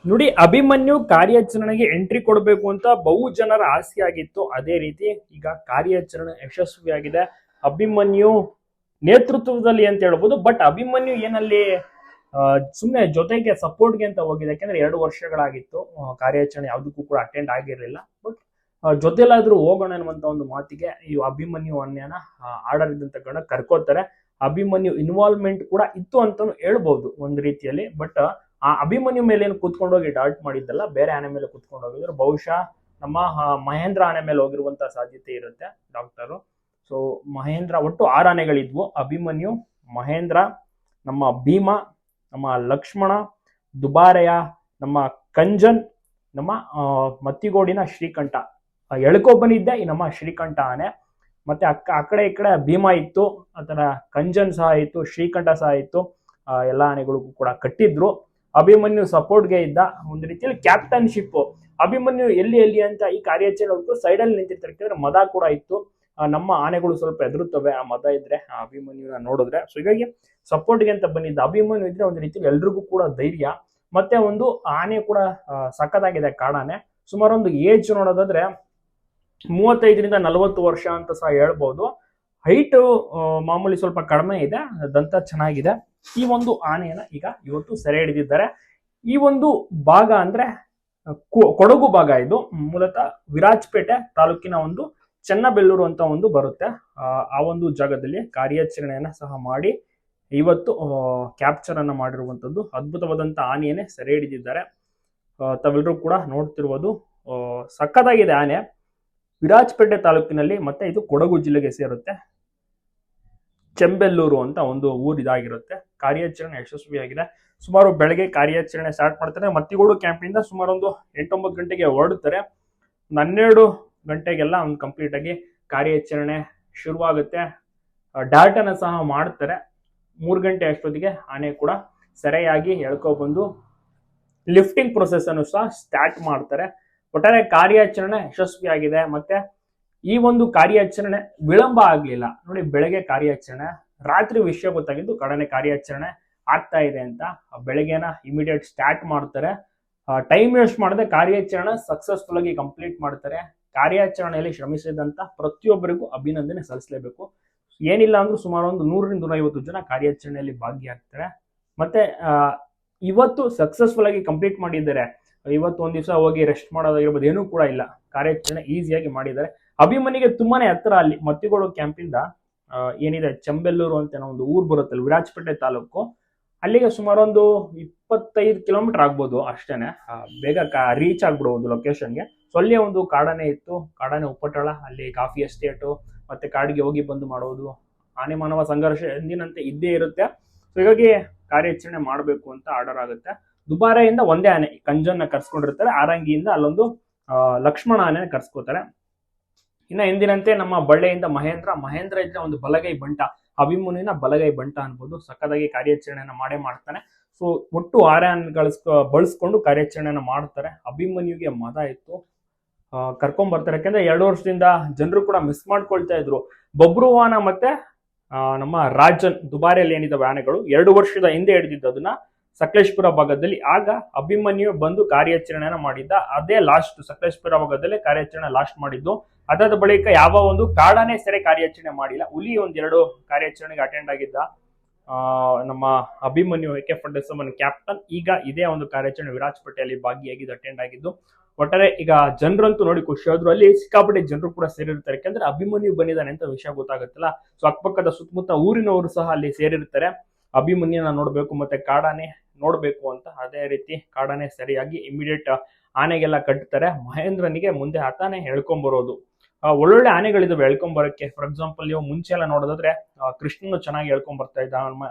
ನೋಡಿ, ಅಭಿಮನ್ಯು ಕಾರ್ಯಾಚರಣೆಗೆ ಎಂಟ್ರಿ ಕೊಡಬೇಕು ಅಂತ ಬಹು ಜನರ ಆಸೆ ಆಗಿತ್ತು. ಅದೇ ರೀತಿ ಈಗ ಕಾರ್ಯಾಚರಣೆ ಯಶಸ್ವಿಯಾಗಿದೆ. ಅಭಿಮನ್ಯು ನೇತೃತ್ವದಲ್ಲಿ ಅಂತ ಹೇಳ್ಬೋದು. ಬಟ್ ಅಭಿಮನ್ಯು ಏನಲ್ಲಿ ಸುಮ್ಮನೆ ಜೊತೆಗೆ ಸಪೋರ್ಟ್ಗೆ ಅಂತ ಹೋಗಿದೆ. ಯಾಕೆಂದ್ರೆ 2 ವರ್ಷಗಳಾಗಿತ್ತು ಕಾರ್ಯಾಚರಣೆ ಯಾವುದಕ್ಕೂ ಕೂಡ ಅಟೆಂಡ್ ಆಗಿರಲಿಲ್ಲ. ಬಟ್ ಜೊತೆಲಾದ್ರೂ ಹೋಗೋಣ ಅನ್ನುವಂತ ಒಂದು ಮಾತಿಗೆ ಈ ಅಭಿಮನ್ಯು ಅನ್ಯನ ಆಡಳಿತ ಗಣ ಕರ್ಕೋತಾರೆ. ಅಭಿಮನ್ಯು ಇನ್ವಾಲ್ವ್ಮೆಂಟ್ ಕೂಡ ಇತ್ತು ಅಂತಾನು ಹೇಳ್ಬಹುದು ಒಂದು ರೀತಿಯಲ್ಲಿ. ಬಟ್ ಆ ಅಭಿಮನ್ಯು ಮೇಲೆ ಏನು ಕೂತ್ಕೊಂಡೋಗಿ ಡಾಲ್ಟ್ ಮಾಡಿದ್ದಲ್ಲ, ಬೇರೆ ಆನೆ ಮೇಲೆ ಕೂತ್ಕೊಂಡು ಹೋಗಿದ್ರು. ಬಹುಶಃ ನಮ್ಮ ಮಹೇಂದ್ರ ಆನೆ ಮೇಲೆ ಹೋಗಿರುವಂತ ಸಾಧ್ಯತೆ ಇರುತ್ತೆ ಡಾಕ್ಟರು. ಸೊ ಮಹೇಂದ್ರ ಒಟ್ಟು 6 ಆನೆಗಳಿದ್ವು. ಅಭಿಮನ್ಯು, ಮಹೇಂದ್ರ, ನಮ್ಮ ಭೀಮ, ನಮ್ಮ ಲಕ್ಷ್ಮಣ, ದುಬಾರೆಯ ನಮ್ಮ ಕಂಜನ್, ನಮ್ಮ ಮತ್ತಿಗೋಡಿನ ಶ್ರೀಕಂಠ ಎಳ್ಕೊ ಬಂದಿದ್ದೆ ಈ ನಮ್ಮ ಶ್ರೀಕಂಠ ಆನೆ. ಮತ್ತೆ ಆ ಕಡೆ ಈ ಕಡೆ ಭೀಮ ಇತ್ತು, ಆತರ ಕಂಜನ್ ಸಹ ಇತ್ತು, ಶ್ರೀಕಂಠ ಸಹ ಇತ್ತು. ಎಲ್ಲ ಆನೆಗಳಿಗೂ ಕೂಡ ಕಟ್ಟಿದ್ರು. ಅಭಿಮನ್ಯು ಸಪೋರ್ಟ್ಗೆ ಇದ್ದ. ಒಂದು ರೀತಿಯಲ್ಲಿ ಕ್ಯಾಪ್ಟನ್ಶಿಪ್ ಅಭಿಮನ್ಯು ಎಲ್ಲಿ ಅಂತ ಈ ಕಾರ್ಯಾಚರಣೆ ಸೈಡ್ ಅಲ್ಲಿ ನಿಂತಿರ್ತಾರೆ. ಯಾಕಂದ್ರೆ ಮದ ಕೂಡ ಇತ್ತು. ನಮ್ಮ ಆನೆಗಳು ಸ್ವಲ್ಪ ಎದುರುತ್ತವೆ ಆ ಮದ ಇದ್ರೆ, ಆ ಅಭಿಮನ್ಯುನ ನೋಡಿದ್ರೆ. ಸೊ ಹೀಗಾಗಿ ಸಪೋರ್ಟ್ಗೆ ಅಂತ ಬಂದಿದ್ದ ಅಭಿಮನ್ಯು ಇದ್ರೆ ಒಂದು ರೀತಿಯಲ್ಲಿ ಎಲ್ರಿಗೂ ಕೂಡ ಧೈರ್ಯ. ಮತ್ತೆ ಒಂದು ಆನೆ ಕೂಡ ಸಖತ್ತಾಗಿದೆ ಕಾಡಾನೆ. ಸುಮಾರು ಒಂದು ಏಜ್ ನೋಡೋದಾದ್ರೆ 35ರಿಂದ 40 ವರ್ಷ ಅಂತ ಸಹ ಹೇಳ್ಬೋದು. ಹೈಟ್ ಮಾಮೂಲಿ ಸ್ವಲ್ಪ ಕಡಿಮೆ ಇದೆ, ದಂತ ಚೆನ್ನಾಗಿದೆ. ಈ ಒಂದು ಆನೆಯನ್ನ ಈಗ ಇವತ್ತು ಸೆರೆ ಹಿಡಿದಿದ್ದಾರೆ. ಈ ಒಂದು ಭಾಗ ಅಂದ್ರೆ ಕೊಡಗು ಭಾಗ. ಇದು ಮೂಲತಃ ವಿರಾಜಪೇಟೆ ತಾಲೂಕಿನ ಒಂದು ಚೆನ್ನಬೆಳ್ಳೂರು ಅಂತ ಒಂದು ಬರುತ್ತೆ. ಆ ಒಂದು ಜಾಗದಲ್ಲಿ ಕಾರ್ಯಾಚರಣೆಯನ್ನ ಸಹ ಮಾಡಿ ಇವತ್ತು ಕ್ಯಾಪ್ಚರ್ ಅನ್ನ ಮಾಡಿರುವಂತದ್ದು. ಅದ್ಭುತವಾದಂತ ಆನೆಯನ್ನೇ ಸೆರೆ ಹಿಡಿದಿದ್ದಾರೆ. ತಾವೆಲ್ಲರೂ ಕೂಡ ನೋಡ್ತಿರುವುದು ಸಖತ್ತಾಗಿದೆ ಆನೆ. ವಿರಾಜಪೇಟೆ ತಾಲೂಕಿನಲ್ಲಿ, ಮತ್ತೆ ಇದು ಕೊಡಗು ಜಿಲ್ಲೆಗೆ ಸೇರುತ್ತೆ. ಚೆಂಬೆಲ್ಲೂರು ಅಂತ ಒಂದು ಊರು ಇದಾಗಿರುತ್ತೆ. ಕಾರ್ಯಾಚರಣೆ ಯಶಸ್ವಿಯಾಗಿದೆ. ಸುಮಾರು ಬೆಳಗ್ಗೆ ಕಾರ್ಯಾಚರಣೆ ಸ್ಟಾರ್ಟ್ ಮಾಡ್ತಾರೆ. ಮತ್ತಿಗೋಡು ಕ್ಯಾಂಪಿಂದ ಸುಮಾರು ಒಂದು 8-9 ಗಂಟೆಗೆ ಹೊರಡುತ್ತಾರೆ. 12 ಗಂಟೆಗೆಲ್ಲ ಒಂದು ಕಂಪ್ಲೀಟ್ ಆಗಿ ಕಾರ್ಯಾಚರಣೆ ಶುರುವಾಗುತ್ತೆ. ಡಾಟನ ಸಹ ಮಾಡ್ತಾರೆ. 3 ಗಂಟೆ ಅಷ್ಟೊತ್ತಿಗೆ ಆನೆ ಕೂಡ ಸೆರೆಯಾಗಿ ಎಳ್ಕೊಬಂದು ಲಿಫ್ಟಿಂಗ್ ಪ್ರೊಸೆಸ್ ಅನ್ನು ಸಹ ಸ್ಟಾರ್ಟ್ ಮಾಡ್ತಾರೆ. ಒಟ್ಟಾರೆ ಕಾರ್ಯಾಚರಣೆ ಯಶಸ್ವಿಯಾಗಿದೆ. ಮತ್ತೆ ಈ ಒಂದು ಕಾರ್ಯಾಚರಣೆ ವಿಳಂಬ ಆಗ್ಲಿಲ್ಲ. ನೋಡಿ, ಬೆಳಗ್ಗೆ ಕಾರ್ಯಾಚರಣೆ, ರಾತ್ರಿ ವಿಷಯ ಗೊತ್ತಾಗಿದ್ದು ಕಡನೆ ಕಾರ್ಯಾಚರಣೆ ಆಗ್ತಾ ಇದೆ ಅಂತ. ಬೆಳಗ್ಗೆನ ಇಮಿಡಿಯೇಟ್ ಸ್ಟಾರ್ಟ್ ಮಾಡ್ತಾರೆ. ಟೈಮ್ ವೇಸ್ಟ್ ಮಾಡದೆ ಕಾರ್ಯಾಚರಣೆ ಸಕ್ಸಸ್ಫುಲ್ ಆಗಿ ಕಂಪ್ಲೀಟ್ ಮಾಡ್ತಾರೆ. ಕಾರ್ಯಾಚರಣೆಯಲ್ಲಿ ಶ್ರಮಿಸಿದಂತ ಪ್ರತಿಯೊಬ್ಬರಿಗೂ ಅಭಿನಂದನೆ ಸಲ್ಲಿಸಲೇಬೇಕು. ಏನಿಲ್ಲ ಅಂದ್ರೂ ಸುಮಾರು ಒಂದು 100ರಿಂದ 150 ಜನ ಕಾರ್ಯಾಚರಣೆಯಲ್ಲಿ ಭಾಗಿಯಾಗ್ತಾರೆ. ಮತ್ತೆ ಇವತ್ತು ಸಕ್ಸಸ್ಫುಲ್ ಆಗಿ ಕಂಪ್ಲೀಟ್ ಮಾಡಿದ್ದಾರೆ. ಇವತ್ತು ಒಂದ್ ದಿವಸ ಹೋಗಿ ರೆಸ್ಟ್ ಮಾಡೋದಾಗಿರ್ಬೋದು, ಏನೂ ಕೂಡ ಇಲ್ಲ. ಕಾರ್ಯಾಚರಣೆ ಈಸಿಯಾಗಿ ಮಾಡಿದ್ದಾರೆ. ಅಭಿಮನ್ಯುಗೆ ತುಂಬಾನೇ ಹತ್ರ. ಅಲ್ಲಿ ಮತ್ತಿಗೋಡು ಕ್ಯಾಂಪಿಂದ ಏನಿದೆ ಚೆಂಬೆಲ್ಲೂರು ಅಂತ ಒಂದು ಊರು ಬರುತ್ತಲ್ಲ, ವಿರಾಜಪೇಟೆ ತಾಲೂಕು, ಅಲ್ಲಿಗೆ ಸುಮಾರು ಒಂದು 25 ಕಿಲೋಮೀಟರ್ ಆಗ್ಬೋದು ಅಷ್ಟೇನೆ. ಬೇಗ ರೀಚ್ ಆಗ್ಬಿಡ್ಬೋದು ಲೊಕೇಶನ್ಗೆ. ಸೊ ಅಲ್ಲಿ ಒಂದು ಕಾಡಾನೆ ಇತ್ತು, ಕಾಡಾನೆ ಉಪ್ಪಟಳ. ಅಲ್ಲಿ ಕಾಫಿ ಎಸ್ಟೇಟು ಮತ್ತೆ ಕಾಡಿಗೆ ಹೋಗಿ ಬಂದು ಮಾಡೋದು, ಆನೆ ಮಾನವ ಸಂಘರ್ಷ ಎಂದಿನಂತೆ ಇದ್ದೇ ಇರುತ್ತೆ. ಸೊ ಹೀಗಾಗಿ ಕಾರ್ಯಾಚರಣೆ ಮಾಡಬೇಕು ಅಂತ ಆರ್ಡರ್ ಆಗುತ್ತೆ. ದುಬಾರೆಯಿಂದ ಒಂದೇ ಆನೆ ಕಂಜನ್ನ ಕರ್ಸ್ಕೊಂಡಿರ್ತಾರೆ. ಆರಂಗಿಯಿಂದ ಅಲ್ಲೊಂದು ಲಕ್ಷ್ಮಣ ಆನೆ ಕರ್ಸ್ಕೋತಾರೆ. ಇನ್ನ ಎಂದಿನಂತೆ ನಮ್ಮ ಬಳ್ಳೆಯಿಂದ ಮಹೇಂದ್ರ ಇದ್ರೆ ಒಂದು ಬಲಗೈ ಬಂಟ, ಅಭಿಮನ್ಯುವಿನ ಬಲಗೈ ಬಂಟ ಅನ್ಬೋದು. ಸಕ್ಕದಾಗಿ ಕಾರ್ಯಾಚರಣೆಯನ್ನ ಮಾಡ್ತಾನೆ. ಸೊ ಒಟ್ಟು 6 ಆನೆಗಳು ಬಳಸ್ಕೊಂಡು ಕಾರ್ಯಾಚರಣೆಯನ್ನ ಮಾಡ್ತಾರೆ. ಅಭಿಮನ್ಯುಗೆ ಮದ ಇತ್ತು, ಕರ್ಕೊಂಡ್ ಬರ್ತಾರೆ. ಯಾಕಂದ್ರೆ 2 ವರ್ಷದಿಂದ ಜನರು ಕೂಡ ಮಿಸ್ ಮಾಡ್ಕೊಳ್ತಾ ಇದ್ರು. ಬಬ್ರುವಾನ ಮತ್ತೆ ನಮ್ಮ ರಾಜನ್ ದುಬಾರಿಯಲ್ಲಿ ಏನಿದಾವೆ ಆನೆಗಳು 2 ವರ್ಷದ ಹಿಂದೆ ಹಿಡಿದಿದ್ದು ಅದನ್ನ ಸಕಲೇಶ್ಪುರ ಭಾಗದಲ್ಲಿ. ಆಗ ಅಭಿಮನ್ಯು ಬಂದು ಕಾರ್ಯಾಚರಣೆಯನ್ನ ಮಾಡಿದ್ದ. ಅದೇ ಲಾಸ್ಟ್ ಸಕಲೇಶ್ಪುರ ಭಾಗದಲ್ಲಿ ಕಾರ್ಯಾಚರಣೆ ಲಾಸ್ಟ್ ಮಾಡಿದ್ದು. ಅದಾದ ಬಳಿಕ ಯಾವ ಒಂದು ಕಾಡಾನೆ ಸೆರೆ ಕಾರ್ಯಾಚರಣೆ ಮಾಡಿಲ್ಲ. ಹುಲಿ 1-2 ಕಾರ್ಯಾಚರಣೆಗೆ ಅಟೆಂಡ್ ಆಗಿದ್ದ ನಮ್ಮ ಅಭಿಮನ್ಯು AK-47 ಕ್ಯಾಪ್ಟನ್. ಈಗ ಇದೇ ಒಂದು ಕಾರ್ಯಾಚರಣೆ ವಿರಾಜಪೇಟೆಯಲ್ಲಿ ಭಾಗಿಯಾಗಿದ್ದು, ಅಟೆಂಡ್ ಆಗಿದ್ದು. ಒಟ್ಟಾರೆ ಈಗ ಜನರಂತೂ ನೋಡಿ ಖುಷಿ ಆದ್ರು. ಅಲ್ಲಿ ಸಿಕ್ಕಾಪಟ್ಟೆ ಜನರು ಕೂಡ ಸೇರಿರ್ತಾರೆ. ಯಾಕಂದ್ರೆ ಅಭಿಮನ್ಯು ಬಂದಿದ್ದಾನೆ ಅಂತ ವಿಷಯ ಗೊತ್ತಾಗುತ್ತಲ್ಲ. ಸೊ ಅಕ್ಕಪಕ್ಕದ ಸುತ್ತಮುತ್ತ ಊರಿನವರು ಸಹ ಅಲ್ಲಿ ಸೇರಿರ್ತಾರೆ. ಅಭಿಮನ್ಯುನ ನೋಡ್ಬೇಕು ಮತ್ತೆ ಕಾಡಾನೆ ನೋಡ್ಬೇಕು ಅಂತ. ಅದೇ ರೀತಿ ಕಾಡಾನೆ ಸರಿಯಾಗಿ ಇಮಿಡಿಯೇಟ್ ಆನೆಗೆಲ್ಲ ಕಟ್ತಾರೆ. ಮಹೇಂದ್ರನಿಗೆ ಮುಂದೆ ಆತಾನೆ ಎಳ್ಕೊಂಬರೋದು. ಒಳ್ಳೊಳ್ಳೆ ಆನೆಗಳಿದಾವೆ ಎಳ್ಕೊಂಬರಕ್ಕೆ. ಫಾರ್ ಎಕ್ಸಾಂಪಲ್ ನೀವು ಮುಂಚೆ ಎಲ್ಲ ನೋಡೋದಾದ್ರೆ ಕೃಷ್ಣನು ಚೆನ್ನಾಗಿ ಎಳ್ಕೊಂಡ್ ಬರ್ತಾ ಇದ್ದ,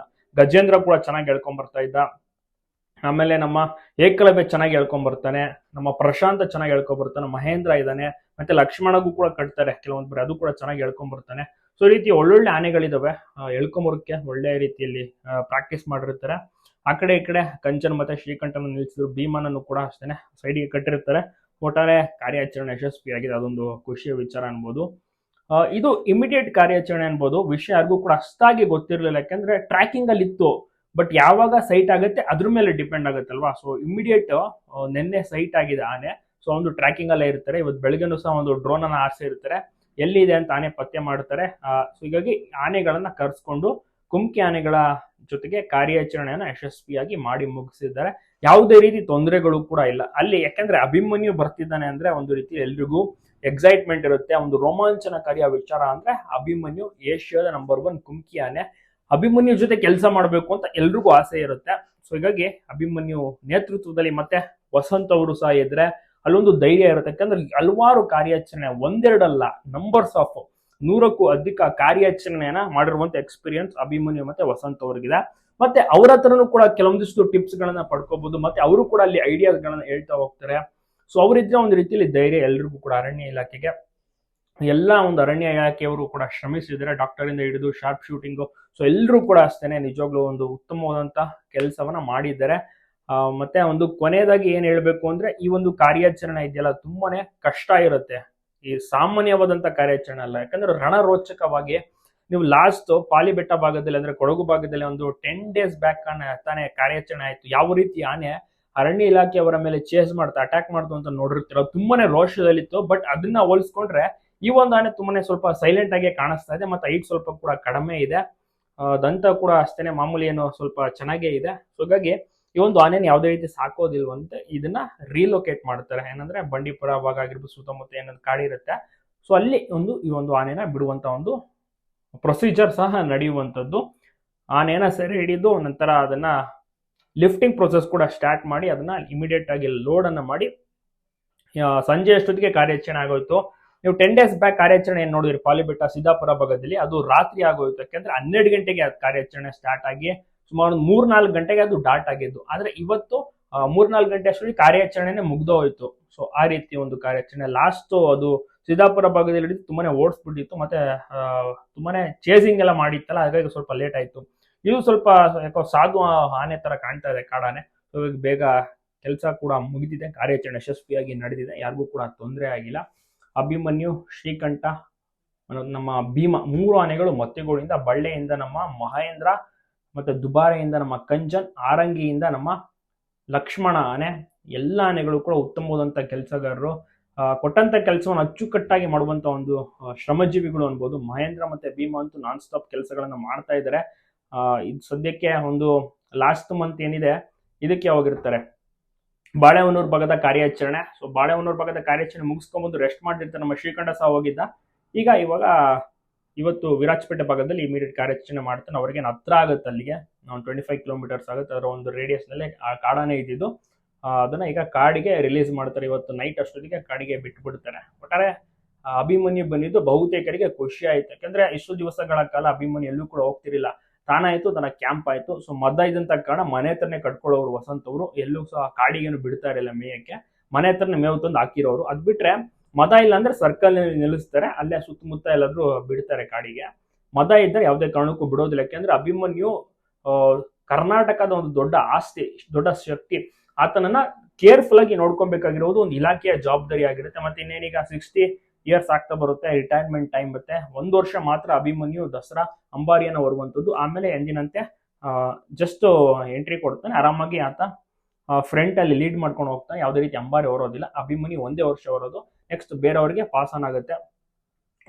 ಗಜೇಂದ್ರ ಕೂಡ ಚೆನ್ನಾಗಿ ಎಳ್ಕೊಂಡ್ ಬರ್ತಾ ಇದ್ದ. ಆಮೇಲೆ ನಮ್ಮ ಏಕಲವ್ಯ ಚೆನ್ನಾಗಿ ಎಳ್ಕೊಂಡ್ ಬರ್ತಾನೆ, ನಮ್ಮ ಪ್ರಶಾಂತ ಚೆನ್ನಾಗಿ ಎಳ್ಕೊಂಡ್ ಬರ್ತಾನೆ, ಮಹೇಂದ್ರ ಇದ್ದಾನೆ, ಮತ್ತೆ ಲಕ್ಷ್ಮಣಗೂ ಕೂಡ ಕಟ್ತಾರೆ ಕೆಲವೊಂದು, ಅದು ಕೂಡ ಚೆನ್ನಾಗಿ ಎಳ್ಕೊಂಡ್ ಬರ್ತಾನೆ. ಸೊ ಈ ರೀತಿ ಒಳ್ಳೊಳ್ಳೆ ಆನೆಗಳಿದಾವೆ. ಎಳ್ಕೊಂಬರಕ್ಕೆ ಒಳ್ಳೆ ರೀತಿಯಲ್ಲಿ ಪ್ರಾಕ್ಟೀಸ್ ಮಾಡಿರ್ತಾರೆ. ಆ ಕಡೆ ಈ ಕಡೆ ಕಂಚನ್ ಮತ್ತೆ ಶ್ರೀಕಂಠನ ನಿಲ್ಲಿಸಿದ್ರು. ಭೀಮನನ್ನು ಕೂಡ ಅಷ್ಟೇನೆ ಸೈಡಿಗೆ ಕಟ್ಟಿರ್ತಾರೆ. ಒಟ್ಟಾರೆ ಕಾರ್ಯಾಚರಣೆ ಯಶಸ್ವಿಯಾಗಿದೆ. ಅದೊಂದು ಖುಷಿಯ ವಿಚಾರ ಅನ್ಬೋದು. ಇದು ಇಮಿಡಿಯೇಟ್ ಕಾರ್ಯಾಚರಣೆ ಅನ್ಬೋದು. ವಿಷಯ ಯಾರಿಗೂ ಕೂಡ ಅಷ್ಟಾಗಿ ಗೊತ್ತಿರಲಿಲ್ಲ. ಯಾಕಂದ್ರೆ ಟ್ರ್ಯಾಕಿಂಗ್ ಅಲ್ಲಿ ಇತ್ತು. ಬಟ್ ಯಾವಾಗ ಸೈಟ್ ಆಗುತ್ತೆ ಅದ್ರ ಮೇಲೆ ಡಿಪೆಂಡ್ ಆಗುತ್ತಲ್ವಾ. ಸೊ ಇಮಿಡಿಯೇಟ್ ನಿನ್ನೆ ಸೈಟ್ ಆಗಿದೆ ಆನೆ. ಸೊ ಒಂದು ಟ್ರ್ಯಾಕಿಂಗ್ ಅಲ್ಲೇ ಇರ್ತಾರೆ. ಇವತ್ತು ಬೆಳಗ್ಗೆನೂ ಸಹ ಒಂದು ಡ್ರೋನ್ ಅನ್ನ ಇರ್ತಾರೆ, ಎಲ್ಲಿದೆ ಅಂತ ಆನೆ ಪತ್ತೆ ಮಾಡ್ತಾರೆ. ಸೊ ಹೀಗಾಗಿ ಆನೆಗಳನ್ನ ಕರೆಸ್ಕೊಂಡು ಕುಮ್ಕಿ ಆನೆಗಳ ಜೊತೆಗೆ ಕಾರ್ಯಾಚರಣೆಯನ್ನ ಯಶಸ್ವಿಯಾಗಿ ಮಾಡಿ ಮುಗಿಸಿದ್ದಾರೆ. ಯಾವುದೇ ರೀತಿ ತೊಂದರೆಗಳು ಕೂಡ ಇಲ್ಲ ಅಲ್ಲಿ. ಯಾಕಂದ್ರೆ ಅಭಿಮನ್ಯು ಬರ್ತಿದ್ದಾನೆ ಅಂದ್ರೆ ಒಂದು ರೀತಿ ಎಲ್ರಿಗೂ ಎಕ್ಸೈಟ್ಮೆಂಟ್ ಇರುತ್ತೆ. ಒಂದು ರೋಮಾಂಚನಕಾರಿಯ ವಿಚಾರ ಅಂದ್ರೆ ಅಭಿಮನ್ಯು ಏಷ್ಯಾದ ನಂಬರ್ 1 ಕುಮ್ಕಿ ಆನೆ. ಅಭಿಮನ್ಯು ಜೊತೆ ಕೆಲಸ ಮಾಡಬೇಕು ಅಂತ ಎಲ್ರಿಗೂ ಆಸೆ ಇರುತ್ತೆ. ಸೊ ಹೀಗಾಗಿ ಅಭಿಮನ್ಯು ನೇತೃತ್ವದಲ್ಲಿ ಮತ್ತೆ ವಸಂತ್ ಅವರು ಸಹ ಇದ್ರೆ ಅಲ್ಲೊಂದು ಧೈರ್ಯ ಇರುತ್ತೆ. ಯಾಕಂದ್ರೆ ಹಲವಾರು ಕಾರ್ಯಾಚರಣೆ, ಒಂದೆರಡಲ್ಲ, ನಂಬರ್ಸ್ ಆಫ್ 100ಕ್ಕೂ ಅಧಿಕ ಕಾರ್ಯಾಚರಣೆಯನ್ನ ಮಾಡಿರುವಂತ ಎಕ್ಸ್ಪೀರಿಯನ್ಸ್ ಅಭಿಮನ್ಯು ಮತ್ತೆ ವಸಂತ್ ಅವ್ರಿಗಿದೆ. ಮತ್ತೆ ಅವ್ರ ಹತ್ರನೂ ಕೂಡ ಕೆಲವೊಂದಿಷ್ಟು ಟಿಪ್ಸ್ ಗಳನ್ನ ಪಡ್ಕೋಬಹುದು. ಮತ್ತೆ ಅವರು ಕೂಡ ಅಲ್ಲಿ ಐಡಿಯಾಸ್ ಗಳನ್ನ ಹೇಳ್ತಾ ಹೋಗ್ತಾರೆ. ಸೊ ಅವರಿದ್ರೆ ಒಂದು ರೀತಿಯಲ್ಲಿ ಧೈರ್ಯ ಎಲ್ರಿಗೂ ಕೂಡ. ಅರಣ್ಯ ಇಲಾಖೆಗೆ ಎಲ್ಲ ಒಂದು ಅರಣ್ಯ ಇಲಾಖೆಯವರು ಕೂಡ ಶ್ರಮಿಸಿದ್ದಾರೆ, ಡಾಕ್ಟರ್ ಇಂದ ಹಿಡಿದು ಶಾರ್ಪ್ ಶೂಟಿಂಗು. ಸೊ ಎಲ್ಲರೂ ಕೂಡ ಅಷ್ಟೇನೆ ನಿಜವಾಗ್ಲೂ ಒಂದು ಉತ್ತಮವಾದಂತ ಕೆಲಸವನ್ನ ಮಾಡಿದ್ದಾರೆ. ಮತ್ತೆ ಒಂದು ಕೊನೆಯದಾಗಿ ಏನ್ ಹೇಳ್ಬೇಕು ಅಂದ್ರೆ ಈ ಒಂದು ಕಾರ್ಯಾಚರಣೆ ಇದೆಯಲ್ಲ ತುಂಬಾನೇ ಕಷ್ಟ ಇರುತ್ತೆ. ಈ ಸಾಮಾನ್ಯವಾದಂತ ಕಾರ್ಯಾಚರಣೆ ಅಲ್ಲ. ಯಾಕಂದ್ರೆ ರಣರೋಚಕವಾಗಿ ನೀವು ಲಾಸ್ಟ್ ಪಾಲಿಬೆಟ್ಟ ಭಾಗದಲ್ಲಿ ಅಂದ್ರೆ ಕೊಡಗು ಭಾಗದಲ್ಲಿ ಒಂದು 10 days ಬ್ಯಾಕ್ ತಾನೇ ಕಾರ್ಯಾಚರಣೆ ಆಯ್ತು. ಯಾವ ರೀತಿ ಆನೆ ಅರಣ್ಯ ಇಲಾಖೆಯವರ ಮೇಲೆ ಚೇಸ್ ಮಾಡ್ತಾ ಅಟ್ಯಾಕ್ ಮಾಡ್ತು ಅಂತ ನೋಡಿರ್ತೀರ. ತುಂಬಾನೇ ರೋಷದಲ್ಲಿತ್ತು. ಬಟ್ ಅದನ್ನ ಹೋಲಿಸ್ಕೊಂಡ್ರೆ ಈ ಒಂದು ಆನೆ ತುಂಬಾನೇ ಸ್ವಲ್ಪ ಸೈಲೆಂಟ್ ಆಗಿ ಕಾಣಿಸ್ತಾ ಇದೆ. ಮತ್ತೆ ಹೈಟ್ ಸ್ವಲ್ಪ ಕೂಡ ಕಡಿಮೆ ಇದೆ. ದಂತ ಕೂಡ ಅಷ್ಟೇನೆ ಮಾಮೂಲಿ ಏನೋ ಸ್ವಲ್ಪ ಚೆನ್ನಾಗೇ ಇದೆ. ಸೊ ಹಾಗಾಗಿ ಈ ಒಂದು ಆನೆನ ಯಾವುದೇ ರೀತಿ ಸಾಕೋದಿಲ್ವಂತೆ. ಇದನ್ನ ರೀಲೊಕೇಟ್ ಮಾಡ್ತಾರೆ. ಏನಂದ್ರೆ ಬಂಡೀಪುರ ಭಾಗ ಆಗಿರ್ಬೋದು, ಸುತ್ತಮುತ್ತ ಏನೊಂದು ಕಾಡಿರುತ್ತೆ. ಸೊ ಅಲ್ಲಿ ಈ ಒಂದು ಆನೆನ ಬಿಡುವಂತ ಒಂದು ಪ್ರೊಸೀಜರ್ ಸಹ ನಡೆಯುವಂಥದ್ದು. ಆನೆನ ಸೆರೆ ಹಿಡಿದು ನಂತರ ಅದನ್ನ ಲಿಫ್ಟಿಂಗ್ ಪ್ರೊಸೆಸ್ ಕೂಡ ಸ್ಟಾರ್ಟ್ ಮಾಡಿ ಅದನ್ನ ಇಮಿಡಿಯೇಟ್ ಆಗಿ ಲೋಡ್ ಅನ್ನ ಮಾಡಿ ಸಂಜೆ ಅಷ್ಟೊತ್ತಿಗೆ ಕಾರ್ಯಾಚರಣೆ ಆಗೋಯ್ತು. ನೀವು 10 days ಬ್ಯಾಕ್ ಕಾರ್ಯಾಚರಣೆ ಏನ್ ನೋಡಿದ್ರಿ ಪಾಲಿಬೆಟ್ಟ ಸಿದ್ದಾಪುರ ಭಾಗದಲ್ಲಿ, ಅದು ರಾತ್ರಿ ಆಗೋಯ್ತು. ಯಾಕಂದ್ರೆ 12 ಗಂಟೆಗೆ ಅದು ಕಾರ್ಯಾಚರಣೆ ಸ್ಟಾರ್ಟ್ ಆಗಿ ಸುಮಾರು 3-4 ಗಂಟೆಗೆ ಅದು ಡಾಟ್ ಆಗಿದ್ದು. ಆದ್ರೆ ಇವತ್ತು 3-4 ಗಂಟೆ ಅಷ್ಟೊತ್ತಿಗೆ ಕಾರ್ಯಾಚರಣೆನೆ ಮುಗ್ದೋಯ್ತು. ಸೊ ಆ ರೀತಿ ಒಂದು ಕಾರ್ಯಾಚರಣೆ. ಲಾಸ್ಟ್ ಅದು ಸಿದ್ದಾಪುರ ಭಾಗದಲ್ಲಿ ಹಿಡಿದು ತುಂಬಾನೇ ಓಡಿಸ್ಬಿಟ್ಟಿತ್ತು. ಮತ್ತೆ ತುಂಬಾನೇ ಚೇಸಿಂಗ್ ಎಲ್ಲ ಮಾಡಿತ್ತಲ್ಲ, ಹಾಗಾಗಿ ಸ್ವಲ್ಪ ಲೇಟ್ ಆಯ್ತು. ಇದು ಸ್ವಲ್ಪ ಯಾಕೋ ಸಾಧು ಆನೆ ತರ ಕಾಣ್ತಾ ಇದೆ, ಕಾಡಾನೆ. ಸೊ ಬೇಗ ಕೆಲಸ ಕೂಡ ಮುಗಿದಿದೆ, ಕಾರ್ಯಾಚರಣೆ ಯಶಸ್ವಿಯಾಗಿ ನಡೆದಿದೆ, ಯಾರಿಗೂ ಕೂಡ ತೊಂದರೆ ಆಗಿಲ್ಲ. ಅಭಿಮನ್ಯು, ಶ್ರೀಕಂಠ, ನಮ್ಮ ಭೀಮ 3 ಆನೆಗಳು ಮತ್ತೆಗೋಡಿಂದ, ಬಳ್ಳೆಯಿಂದ ನಮ್ಮ ಮಹೇಂದ್ರ, ಮತ್ತೆ ದುಬಾರೆಯಿಂದ ನಮ್ಮ ಕಂಚನ್, ಆರಂಗಿಯಿಂದ ನಮ್ಮ ಲಕ್ಷ್ಮಣ ಆನೆ. ಎಲ್ಲ ಆನೆಗಳು ಕೂಡ ಉತ್ತಮವಾದಂತ ಕೆಲಸಗಾರರು. ಕೊಟ್ಟಂತ ಕೆಲಸವನ್ನು ಅಚ್ಚುಕಟ್ಟಾಗಿ ಮಾಡುವಂತ ಒಂದು ಶ್ರಮಜೀವಿಗಳು ಅನ್ಬೋದು. ಮಹೇಂದ್ರ ಮತ್ತೆ ಭೀಮ ಅಂತೂ ನಾನ್ ಸ್ಟಾಪ್ ಕೆಲಸಗಳನ್ನ ಮಾಡ್ತಾ ಇದ್ದಾರೆ. ಇದು ಸದ್ಯಕ್ಕೆ ಒಂದು ಲಾಸ್ಟ್ ಮಂತ್ ಏನಿದೆ ಇದಕ್ಕೆ ಹೋಗಿರ್ತಾರೆ ಬಾಳೆಹೊನ್ನೂರು ಭಾಗದ ಕಾರ್ಯಾಚರಣೆ. ಸೊ ಬಾಳೆಹೊನ್ನೂರು ಭಾಗದ ಕಾರ್ಯಾಚರಣೆ ಮುಗಿಸ್ಕೊಂಡ್ಬಂದು ರೆಸ್ಟ್ ಮಾಡಿರ್ತಾರೆ. ನಮ್ಮ ಶ್ರೀಕಂಠ ಸಹ ಹೋಗಿದ್ದ. ಇವತ್ತು ವಿರಾಜಪೇಟೆ ಭಾಗದಲ್ಲಿ ಇಮಿಡಿಯೇಟ್ ಕಾರ್ಯಾಚರಣೆ ಮಾಡ್ತಾನೆ. ಅವ್ರಿಗೆ ಹತ್ರ ಆಗುತ್ತೆ, ಅಲ್ಲಿಗೆ 25 ಕಿಲೋಮೀಟರ್ಸ್ ಆಗುತ್ತೆ. ಅದರ ಒಂದು ರೇಡಿಯಸ್ ನಲ್ಲಿ ಆ ಕಾಡಾನೆ ಇದ್ದಿದ್ದು. ಅದನ್ನ ಈಗ ಕಾಡಿಗೆ ರಿಲೀಸ್ ಮಾಡ್ತಾರೆ. ಇವತ್ತು ನೈಟ್ ಅಷ್ಟೊತ್ತಿಗೆ ಕಾಡಿಗೆ ಬಿಟ್ಟು ಬಿಡ್ತಾರೆ. ಒಟ್ಟಾರೆ ಅಭಿಮನ್ಯು ಬಂದಿದ್ದು ಬಹುತೇಕರಿಗೆ ಖುಷಿ ಆಯ್ತು. ಯಾಕಂದ್ರೆ ಇಷ್ಟು ದಿವಸಗಳ ಕಾಲ ಅಭಿಮನ್ಯು ಎಲ್ಲೂ ಕೂಡ ಹೋಗ್ತಿರ್ಲಿಲ್ಲ. ತಾನಾಯ್ತು, ತನ್ನ ಕ್ಯಾಂಪ್ ಆಯ್ತು. ಸೊ ಮದ ಇದ್ದಂತ ಕಾರಣ ಮನೆ ಹತ್ರನೇ ಕಟ್ಕೊಳ್ಳೋರು ವಸಂತ್ ಅವರು. ಎಲ್ಲೂ ಸಹ ಕಾಡಿಗೇನು ಬಿಡ್ತಾ ಇರಲಿಲ್ಲ ಮೇಯಕ್ಕೆ. ಮನೆ ಹತ್ರನೇ ಮೇವು ತಂದು ಹಾಕಿರೋರು. ಅದ್ ಬಿಟ್ರೆ ಮದ ಇಲ್ಲ ಅಂದ್ರೆ ಸರ್ಕಲ್ ನಿಲ್ಲಿಸ್ತಾರೆ, ಅಲ್ಲೇ ಸುತ್ತಮುತ್ತ ಎಲ್ಲಾದ್ರೂ ಬಿಡ್ತಾರೆ ಕಾಡಿಗೆ. ಮದ ಇದ್ದರೆ ಯಾವುದೇ ಕಾರಣಕ್ಕೂ ಬಿಡೋದಿಲ್ಲ. ಯಾಕೆಂದ್ರೆ ಅಭಿಮನ್ಯು ಕರ್ನಾಟಕದ ಒಂದು ದೊಡ್ಡ ಆಸ್ತಿ, ದೊಡ್ಡ ಶಕ್ತಿ. ಆತನನ್ನ ಕೇರ್ಫುಲ್ ಆಗಿ ನೋಡ್ಕೊಬೇಕಾಗಿರೋದು ಒಂದು ಇಲಾಖೆಯ ಜವಾಬ್ದಾರಿ ಆಗಿರುತ್ತೆ. ಮತ್ತೆ ಇನ್ನೇನೀಗ 60 years ಆಗ್ತಾ ಬರುತ್ತೆ, ರಿಟೈರ್ಮೆಂಟ್ ಟೈಮ್ ಬರುತ್ತೆ. 1 ವರ್ಷ ಮಾತ್ರ ಅಭಿಮನ್ಯು ದಸರಾ ಅಂಬಾರಿಯನ್ನ ಹೊರುವಂಥದ್ದು. ಆಮೇಲೆ ಎಂದಿನಂತೆ ಜಸ್ಟ್ ಎಂಟ್ರಿ ಕೊಡ್ತಾನೆ, ಆರಾಮಾಗಿ ಆತ ಫ್ರಂಟ್ ಅಲ್ಲಿ ಲೀಡ್ ಮಾಡ್ಕೊಂಡು ಹೋಗ್ತಾನೆ. ಯಾವುದೇ ರೀತಿ ಅಂಬಾರಿ ಹೊರೋದಿಲ್ಲ. ಅಭಿಮನ್ಯು 1 ವರ್ಷ ಹೊರೋದು. ನೆಕ್ಸ್ಟ್ ಬೇರೆಯವರಿಗೆ ಪಾಸ್ ಆನ್ ಆಗುತ್ತೆ.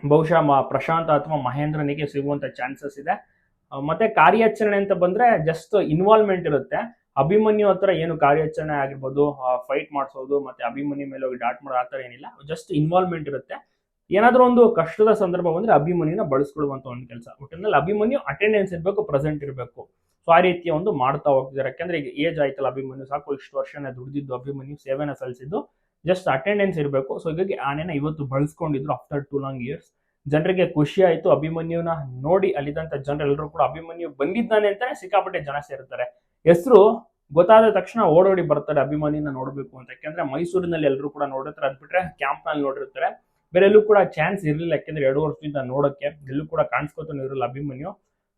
ಬಹುಶಃ ಪ್ರಶಾಂತ್ ಅಥವಾ ಮಹೇಂದ್ರನಿಗೆ ಸಿಗುವಂತ ಚಾನ್ಸಸ್ ಇದೆ. ಮತ್ತೆ ಕಾರ್ಯಾಚರಣೆ ಅಂತ ಬಂದ್ರೆ ಜಸ್ಟ್ ಇನ್ವಾಲ್ವ್ಮೆಂಟ್ ಇರುತ್ತೆ. ಅಭಿಮನ್ಯು ಹತ್ರ ಏನು ಕಾರ್ಯಾಚರಣೆ ಆಗಿರ್ಬೋದು, ಫೈಟ್ ಮಾಡಿಸೋದು ಮತ್ತೆ ಅಭಿಮನ್ಯು ಮೇಲೆ ಹೋಗಿ ಡಾಟ್ ಮಾಡೋದು ಆತರ ಏನಿಲ್ಲ. ಜಸ್ಟ್ ಇನ್ವಾಲ್ವ್ಮೆಂಟ್ ಇರುತ್ತೆ. ಏನಾದ್ರೂ ಒಂದು ಕಷ್ಟದ ಸಂದರ್ಭ ಬಂದ್ರೆ ಅಭಿಮನ್ಯುನ ಬಳಸ್ಕೊಳ್ಳುವಂತ ಒಂದು ಕೆಲಸ. ಒಟ್ಟಿನಲ್ಲಿ ಅಭಿಮನ್ಯು ಅಟೆಂಡೆನ್ಸ್ ಇರಬೇಕು, ಪ್ರೆಸೆಂಟ್ ಇರಬೇಕು. ಸೊ ಆ ರೀತಿಯ ಒಂದು ಮಾಡ್ತಾ ಹೋಗ್ತಿದ್ದಾರೆ. ಯಾಕಂದ್ರೆ ಈಗ ಏಜ್ ಆಯ್ತಲ್ಲ ಅಭಿಮನ್ಯು, ಸಾಕು ಇಷ್ಟು ವರ್ಷನೇ ದುಡಿದಿದ್ದು ಅಭಿಮನ್ಯು, ಸೇವೆನ ಸಲ್ಲಿಸಿದ್ದು, ಜಸ್ಟ್ ಅಟೆಂಡೆನ್ಸ್ ಇರಬೇಕು. ಸೊ ಹೀಗಾಗಿ ಆನೆನ ಇವತ್ತು ಬಳಸ್ಕೊಂಡಿದ್ರು ಆಫ್ಟರ್ 2 long years. ಜನರಿಗೆ ಖುಷಿ ಆಯ್ತು ಅಭಿಮನ್ಯುನ ನೋಡಿ. ಅಲ್ಲಿದ್ದಂತ ಜನರೆಲ್ಲರೂ ಕೂಡ ಅಭಿಮನ್ಯು ಬಂದಿದ್ದಾನೆ ಅಂತಾನೆ ಸಿಕ್ಕಾಪಟ್ಟೆ ಜನ ಸೇರ್ತಾರೆ. ಹೆಸರು ಗೊತ್ತಾದ ತಕ್ಷಣ ಓಡೋಡಿ ಬರ್ತಾರೆ ಅಭಿಮನ್ಯುನ ನೋಡ್ಬೇಕು ಅಂತ. ಯಾಕಂದ್ರೆ ಮೈಸೂರಿನಲ್ಲಿ ಎಲ್ಲರೂ ಕೂಡ ನೋಡಿರ್ತಾರೆ, ಅದ್ ಬಿಟ್ರೆ ಕ್ಯಾಂಪ್ ನಲ್ಲಿ ನೋಡಿರ್ತಾರೆ. ಬೇರೆ ಎಲ್ಲೂ ಕೂಡ ಚಾನ್ಸ್ ಇರಲಿಲ್ಲ. ಯಾಕಂದ್ರೆ 2 ವರ್ಷದಿಂದ ನೋಡಕ್ಕೆ ಎಲ್ಲೂ ಕೂಡ ಕಾಣಿಸ್ಕೊತಾನೆ ಇರಲಿಲ್ಲ ಅಭಿಮನ್ಯು.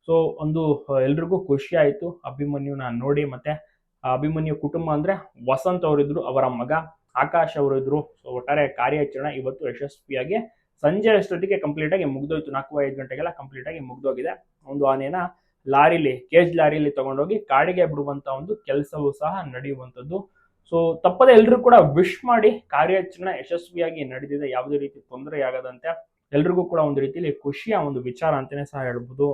ಸೊ ಒಂದು ಎಲ್ರಿಗೂ ಖುಷಿ ಆಯ್ತು ಅಭಿಮನ್ಯುನ ನೋಡಿ. ಮತ್ತೆ ಅಭಿಮನ್ಯು ಕುಟುಂಬ ಅಂದ್ರೆ ವಸಂತ್ ಅವರಿದ್ರು, ಅವರ ಮಗ ಆಕಾಶ್ ಅವರಿದ್ರು. ಸೊ ಒಟ್ಟಾರೆ ಕಾರ್ಯಾಚರಣೆ ಇವತ್ತು ಯಶಸ್ವಿಯಾಗಿ ಸಂಜೆ ಅಷ್ಟೊತ್ತಿಗೆ ಕಂಪ್ಲೀಟ್ ಆಗಿ ಮುಗ್ದೋಯ್ತು. 4-5 ಗಂಟೆಗೆಲ್ಲ ಕಂಪ್ಲೀಟ್ ಆಗಿ ಮುಗ್ದೋಗಿದೆ. ಒಂದು ಆನೆನ ಲಾರಿಲಿ ಕೇಜ್ ಲಾರಿಲಿ ತಗೊಂಡೋಗಿ ಕಾಡಿಗೆ ಬಿಡುವಂತ ಒಂದು ಕೆಲಸವೂ ಸಹ ನಡೆಯುವಂಥದ್ದು. ಸೊ ತಪ್ಪದೆ ಎಲ್ಲರೂ ಕೂಡ ವಿಶ್ ಮಾಡಿ, ಕಾರ್ಯಾಚರಣೆ ಯಶಸ್ವಿಯಾಗಿ ನಡೆದಿದೆ, ಯಾವುದೇ ರೀತಿ ತೊಂದರೆ ಆಗದಂತೆ ಎಲ್ರಿಗೂ ಕೂಡ ಒಂದು ರೀತಿಯಲ್ಲಿ ಖುಷಿಯ ಒಂದು ವಿಚಾರ ಅಂತಾನೆ ಸಹ ಹೇಳ್ಬೋದು.